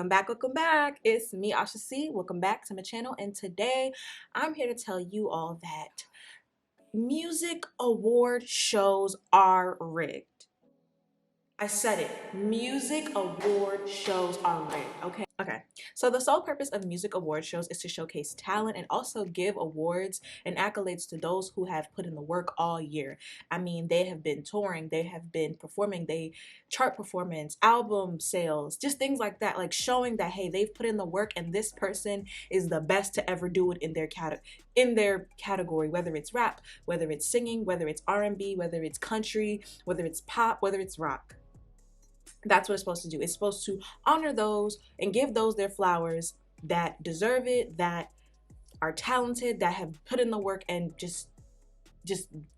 Welcome back. It's me, Asha C. Welcome back to my channel, and today I'm here to tell you all that music award shows are rigged. I said it. Music award shows are rigged, okay? Okay. So the sole purpose of music award shows is to showcase talent and also give awards and accolades to those who have put in the work all year. I mean, they have been touring, they have been performing, they chart performance, album sales, just things like that, like showing that hey, they've put in the work and this person is the best to ever do it in their category, whether it's rap, whether it's singing, whether it's R&B, whether it's country, whether it's pop, whether it's rock. That's what it's supposed to do. It's supposed to honor those and give those their flowers that deserve it, that are talented, that have put in the work and just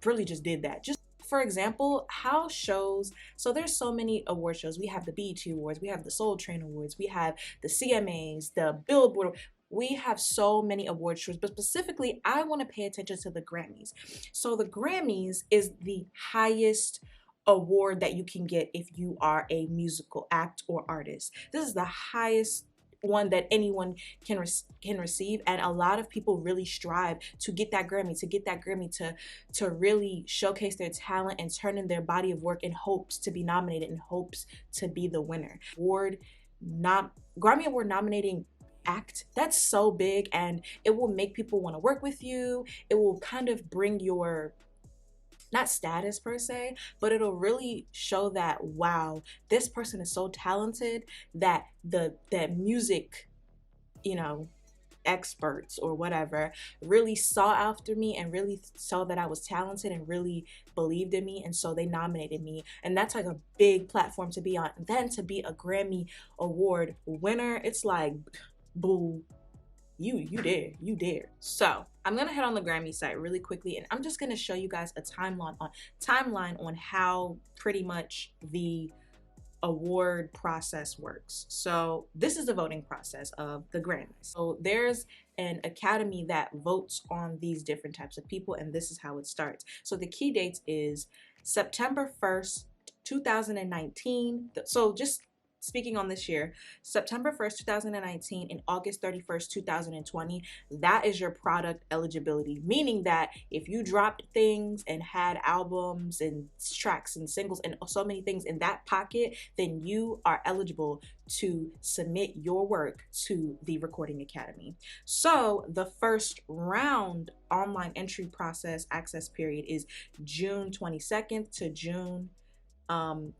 really just did that. Just for example, how shows, so there's so many award shows. We have the BET Awards, we have the Soul Train Awards, we have the CMAs, the Billboard. We have so many award shows, but specifically, I want to pay attention to the Grammys. So the Grammys is the highest award that you can get if you are a musical act or artist. This is the highest one that anyone can receive, and a lot of people really strive to get that Grammy, to really showcase their talent and turn in their body of work in hopes to be nominated, in hopes to be the winner. Grammy Award nominating act, that's so big, and it will make people want to work with you. It will kind of bring your, not status per se, but it'll really show that wow, this person is so talented that that music, you know, experts or whatever really saw after me and really saw that I was talented and really believed in me, and so they nominated me. And that's like a big platform to be on. And then to be a Grammy Award winner, it's like, boo, you dare. So I'm gonna head on the Grammy site really quickly, and I'm just gonna show you guys a timeline on how pretty much the award process works. So this is the voting process of the Grammys. So there's an academy that votes on these different types of people, and this is how it starts. So the key dates is September 1st, 2019. So just speaking on this year, September 1st, 2019 and August 31st, 2020, that is your product eligibility, meaning that if you dropped things and had albums and tracks and singles and so many things in that pocket, then you are eligible to submit your work to the Recording Academy. So the first round online entry process access period is June 22nd to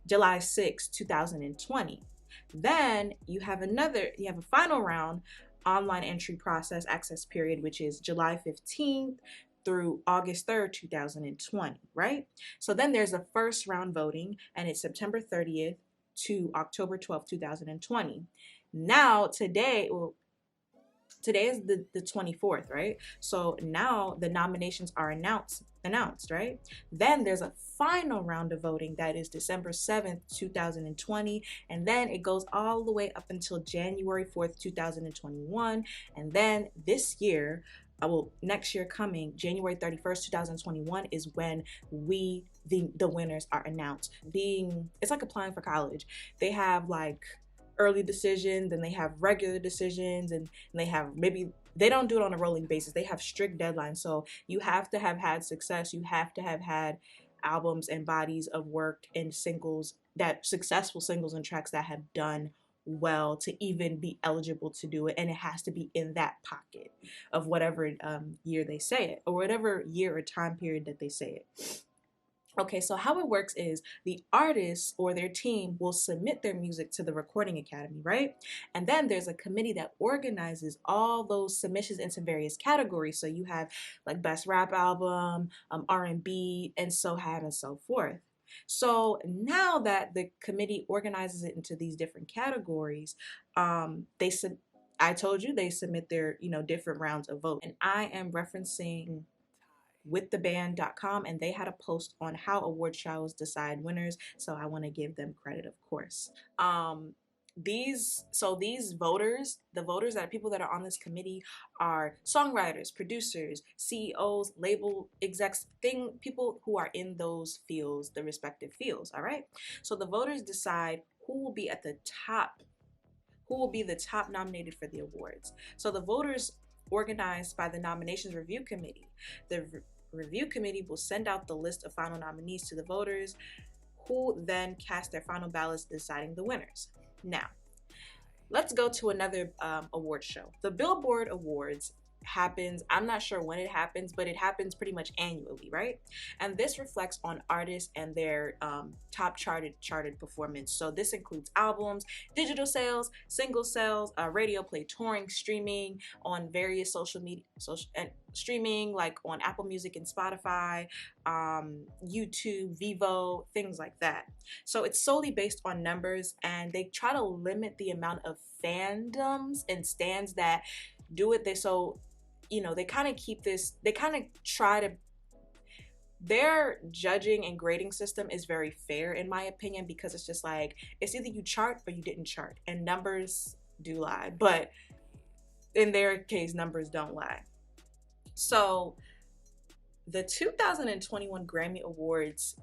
July 6, 2020. Then you have a final round online entry process access period, which is July 15th through August 3rd, 2020, right? So then there's a first round voting, and it's September 30th to October 12th, 2020. Now today is the 24th, right? So now the nominations are announced, right? Then there's a final round of voting that is December 7th, 2020, and then it goes all the way up until January 4th, 2021, and then this year, next year coming, January 31st, 2021 is when the winners are announced. It's like applying for college. They have like early decisions, and they have regular decisions, and they have, maybe they don't do it on a rolling basis. They have strict deadlines. So you have to have had success. You have to have had albums and bodies of work and successful singles and tracks that have done well to even be eligible to do it. And it has to be in that pocket of whatever year they say it, or whatever year or time period that they say it. Okay, so how it works is the artist or their team will submit their music to the Recording Academy, right? And then there's a committee that organizes all those submissions into various categories. So you have like best rap album, R&B, and so on and so forth. So now that the committee organizes it into these different categories, I told you they submit their, different rounds of vote. And I am referencing withtheband.com, and they had a post on how award shows decide winners, so I want to give them credit, of course. These voters, the voters that are people that are on this committee, are songwriters, producers, CEOs, label execs, people who are in those fields, the respective fields. All right, so the voters decide who will be at the top who will be the top nominated for the awards. So the voters, organized by the Nominations Review Committee, the review committee will send out the list of final nominees to the voters, who then cast their final ballots deciding the winners. Now, let's go to another award show. The Billboard Awards happens, I'm not sure when it happens, but it happens pretty much annually, right? And this reflects on artists and their top charted performance. So this includes albums, digital sales, single sales, radio play, touring, streaming on various social media, and streaming like on Apple Music and Spotify, YouTube, Vivo, things like that. So it's solely based on numbers, and they try to limit the amount of fandoms and stands that do it. They kind of keep this, they kind of try to, their judging and grading system is very fair in my opinion, because it's just like, it's either you chart or you didn't chart, and numbers do lie, but in their case, numbers don't lie. So the 2021 Grammy Awards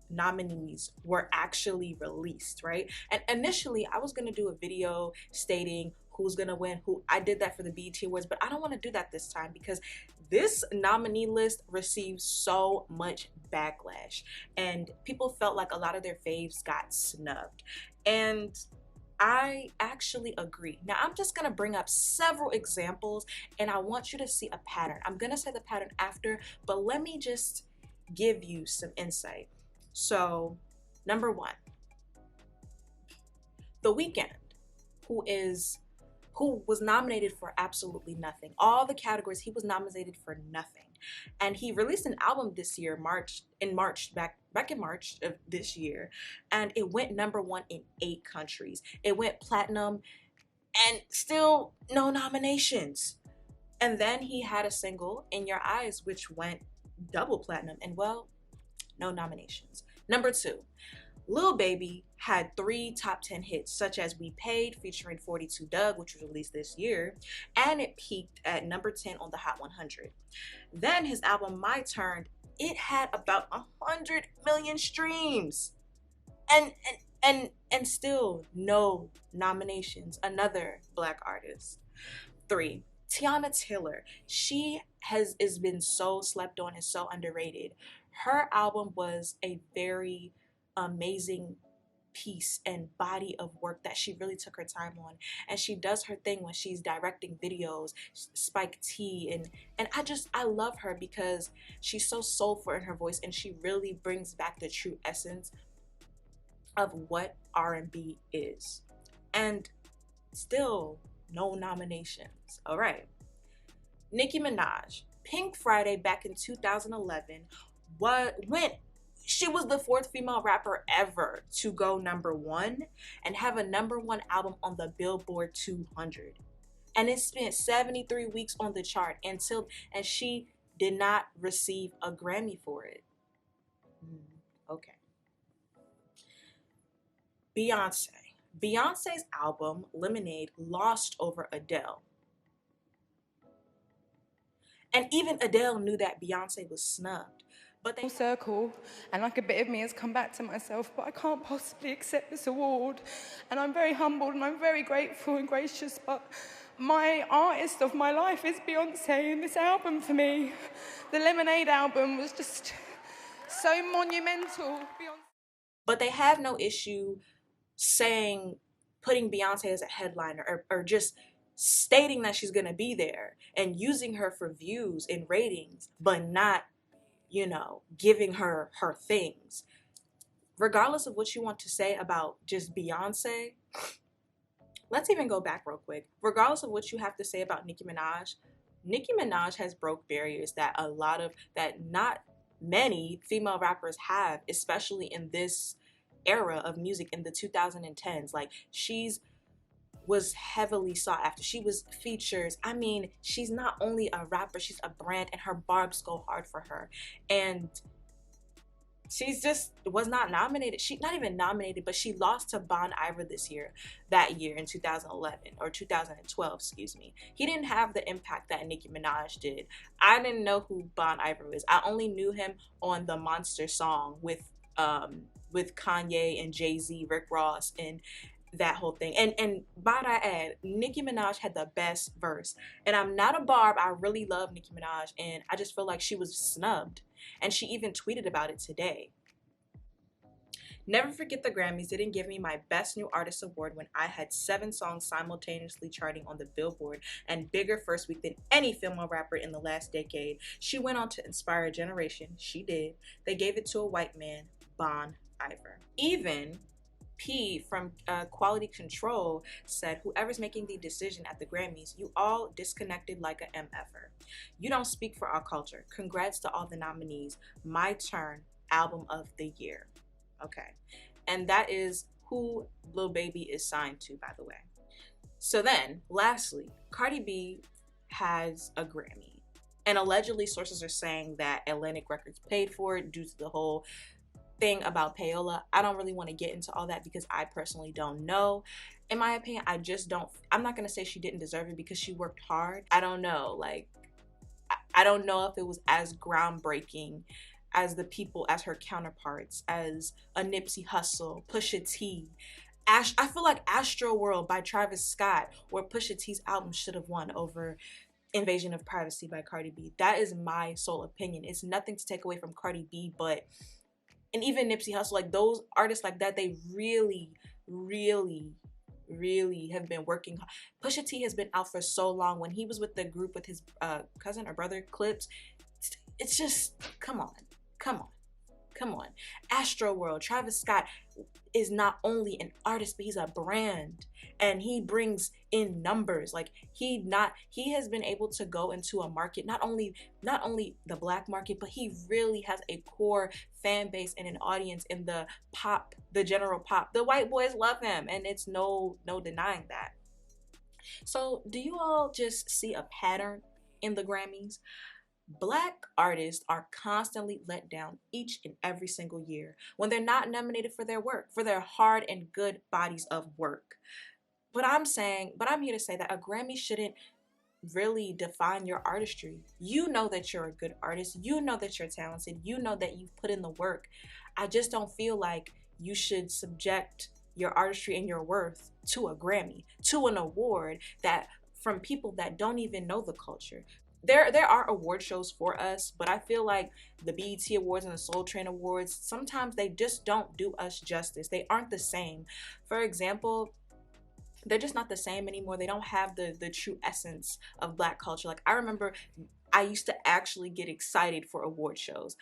nominees were actually released, right? And initially I was going to do a video stating who's gonna win, who I did that for the BET Awards, but I don't want to do that this time because this nominee list received so much backlash and people felt like a lot of their faves got snubbed. And I actually agree. Now I'm just gonna bring up several examples and I want you to see a pattern. I'm gonna say the pattern after, but let me just give you some insight. So, number one, The Weeknd, who was nominated for absolutely nothing. All the categories, he was nominated for nothing. And he released an album this year, back in March of this year, and it went number one in 8 countries. It went platinum and still no nominations. And then he had a single, In Your Eyes, which went double platinum and, well, no nominations. Number 2, Lil Baby had 3 top 10 hits, such as We Paid featuring 42 Dugg, which was released this year, and it peaked at number 10 on the Hot 100. Then his album My Turn, it had about 100 million streams, and still no nominations. Another Black artist. 3, Tiana Taylor. She has been so slept on and so underrated. Her album was a very amazing piece and body of work that she really took her time on, and she does her thing when she's directing videos, Spike T, and I love her because she's so soulful in her voice, and she really brings back the true essence of what R&B is. And still no nominations. All right, Nicki Minaj, Pink Friday back in 2011 she was the 4th female rapper ever to go number 1 and have a number 1 album on the Billboard 200. And it spent 73 weeks on the chart and she did not receive a Grammy for it. Okay. Beyonce's album Lemonade lost over Adele. And even Adele knew that Beyonce was snubbed. But they circle, and like a bit of me has come back to myself, but I can't possibly accept this award. And I'm very humbled and I'm very grateful and gracious, but my artist of my life is Beyonce, and this album for me, the Lemonade album, was just so monumental. But they have no issue putting Beyonce as a headliner or just stating that she's gonna be there and using her for views and ratings, but not giving her things. Regardless of what you want to say about just Beyonce, let's even go back real quick. Regardless of what you have to say about Nicki Minaj has broke barriers that not many female rappers have, especially in this era of music in the 2010s. Like, was heavily sought after. She was features. I mean, she's not only a rapper, she's a brand, and her barbs go hard for her. And she's just was not nominated. She not even nominated, but she lost to Bon Iver that year in 2011 or 2012, excuse me. He didn't have the impact that Nicki Minaj did. I didn't know who Bon Iver was. I only knew him on the Monster song with Kanye and Jay-Z, Rick Ross, and that whole thing. And by that add, Nicki Minaj had the best verse. And I'm not a barb. I really love Nicki Minaj, and I just feel like she was snubbed. And she even tweeted about it today. Never forget the Grammys didn't give me my Best New Artist award when I had 7 songs simultaneously charting on the Billboard and bigger first week than any female rapper in the last decade. She went on to inspire a generation. She did. They gave it to a white man, Bon Iver. Even P from Quality Control said, whoever's making the decision at the Grammys, you all disconnected like a MFer. You don't speak for our culture. Congrats to all the nominees. My turn, album of the year. Okay. And that is who Lil Baby is signed to, by the way. So then, lastly, Cardi B has a Grammy. And allegedly, sources are saying that Atlantic Records paid for it due to the whole thing about payola. I don't really want to get into all that because I personally don't know. In my opinion, I'm not going to say she didn't deserve it because she worked hard. I don't know. Like, I don't know if it was as groundbreaking as the people, as her counterparts, as a Nipsey Hussle, Pusha T. I feel like Astro World by Travis Scott or Pusha T's album should have won over Invasion of Privacy by Cardi B. That is my sole opinion. It's nothing to take away from Cardi B, but, and even Nipsey Hussle, like those artists like that, they really, really, really have been working. Pusha T has been out for so long. When he was with the group with his cousin or brother, Clips, it's just, come on. Astro World, Travis Scott is not only an artist, but he's a brand, and he brings in numbers. Like he has been able to go into a market, not only the black market, but he really has a core fan base and an audience in the general pop. The white boys love him, and it's no denying that. So do you all just see a pattern in the Grammys? Black artists are constantly let down each and every single year when they're not nominated for their work, for their hard and good bodies of work. But I'm here to say that a Grammy shouldn't really define your artistry. You know that you're a good artist. You know that you're talented. You know that you've put in the work. I just don't feel like you should subject your artistry and your worth to a Grammy, to an award that from people that don't even know the culture. There are award shows for us, but I feel like the BET Awards and the Soul Train Awards, sometimes they just don't do us justice. They aren't the same. For example, they're just not the same anymore. They don't have the true essence of Black culture. Like I remember I used to actually get excited for award shows.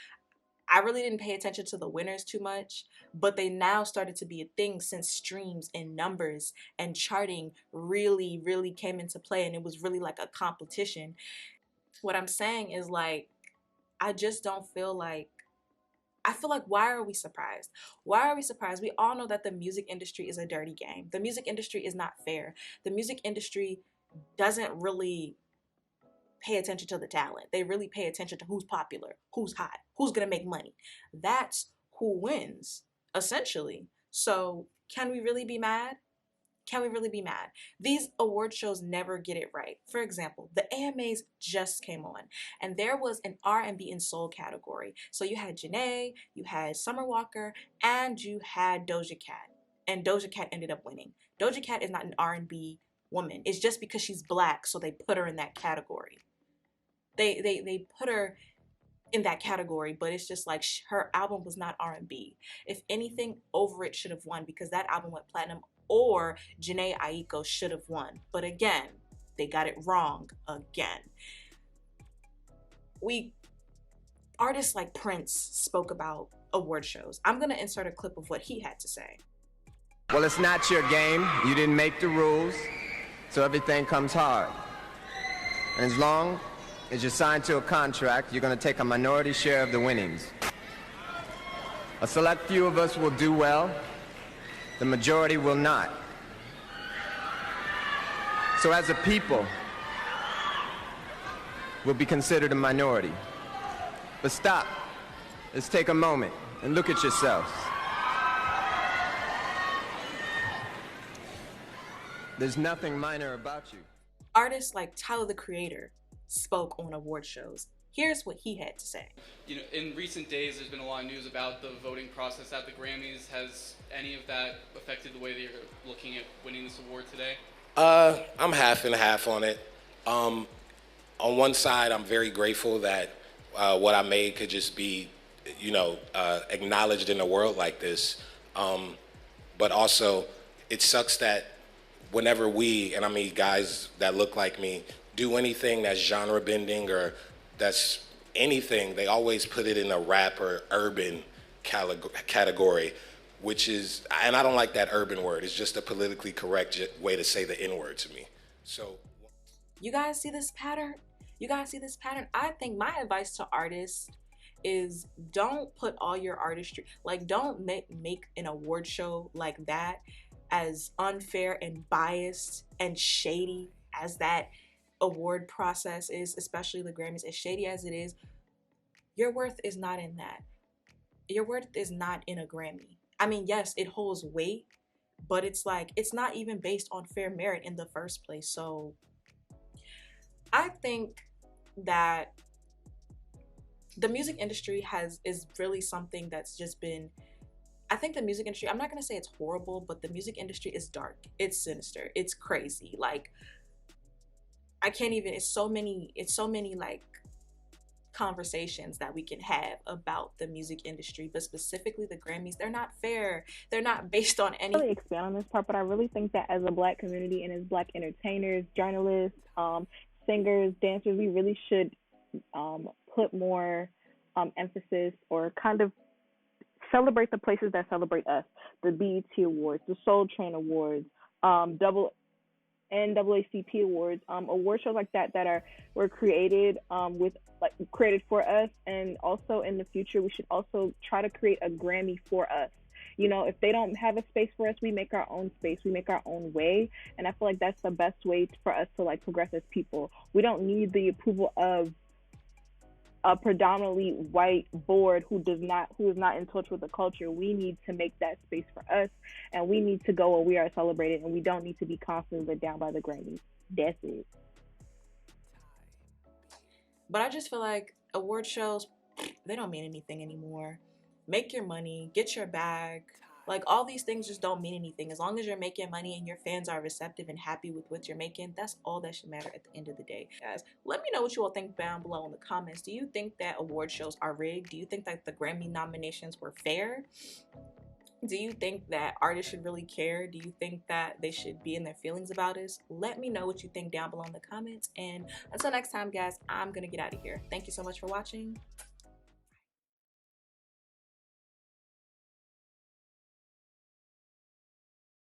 I really didn't pay attention to the winners too much, but they now started to be a thing since streams and numbers and charting really, really came into play, and it was really like a competition. What I'm saying is, like, I just don't feel like, I feel like, why are we surprised? Why are we surprised? We all know that the music industry is a dirty game. The music industry is not fair. The music industry doesn't really pay attention to the talent. They really pay attention to who's popular, who's hot, who's gonna make money. That's who wins, essentially. So can we really be mad? Can we really be mad? These award shows never get it right. For example, the AMAs just came on, and there was an R&B and soul category. So you had Janae, you had Summer Walker, and you had Doja Cat. And Doja Cat ended up winning. Doja Cat is not an R&B woman. It's just because she's Black, so they put her in that category. They put her in that category, but it's just like her album was not R&B. If anything, Over It should have won because that album went platinum, or Janae Aiko should have won. But again, they got it wrong again. Artists like Prince spoke about award shows. I'm going to insert a clip of what he had to say. Well, it's not your game. You didn't make the rules, so everything comes hard. And as long as you're signed to a contract, you're going to take a minority share of the winnings. A select few of us will do well. The majority will not. So as a people, we'll be considered a minority. But stop. Let's take a moment and look at yourselves. There's nothing minor about you. Artists like Tyler, the Creator, spoke on award shows. Here's what he had to say. You know, in recent days, there's been a lot of news about the voting process at the Grammys. Has any of that affected the way that you're looking at winning this award today? I'm half and half on it. On one side, I'm very grateful that what I made could just be, acknowledged in a world like this. But also, it sucks that whenever we, and I mean guys that look like me, do anything that's genre bending or that's anything, they always put it in a rap or urban category, which is, and I don't like that urban word. It's just a politically correct way to say the N word to me. So, you guys see this pattern? You guys see this pattern? I think my advice to artists is don't put all your artistry, like don't make an award show like that as unfair and biased and shady as that award process is, especially the Grammys, as shady as it is. Your worth is not in that. Your worth is not in a Grammy. I mean, yes, it holds weight, but it's like, it's not even based on fair merit in the first place. So I think that the music industry is really something that's just been, I think the music industry, I'm not going to say it's horrible, but the music industry is dark. It's sinister. It's crazy. Like, I can't even, it's so many like conversations that we can have about the music industry, but specifically the Grammys. They're not fair. They're not based on any. Really expand on this part, but I really think that as a Black community and as Black entertainers, journalists, singers, dancers, we really should put more emphasis or kind of celebrate the places that celebrate us. The BET Awards, the Soul Train Awards, NAACP Awards, award shows like that were created created for us, and also in the future we should also try to create a Grammy for us. You know, if they don't have a space for us, we make our own space, we make our own way, and I feel like that's the best way for us to like progress as people. We don't need the approval of a predominantly white board who is not in touch with the culture. We need to make that space for us, and we need to go where we are celebrated, and we don't need to be constantly let down by the Grammys. That's it. But I just feel like award shows, they don't mean anything anymore. Make your money, get your bag. Like, all these things just don't mean anything. As long as you're making money and your fans are receptive and happy with what you're making, that's all that should matter at the end of the day. Guys, let me know what you all think down below in the comments. Do you think that award shows are rigged? Do you think that the Grammy nominations were fair? Do you think that artists should really care? Do you think that they should be in their feelings about this? Let me know what you think down below in the comments. And until next time, guys, I'm going to get out of here. Thank you so much for watching.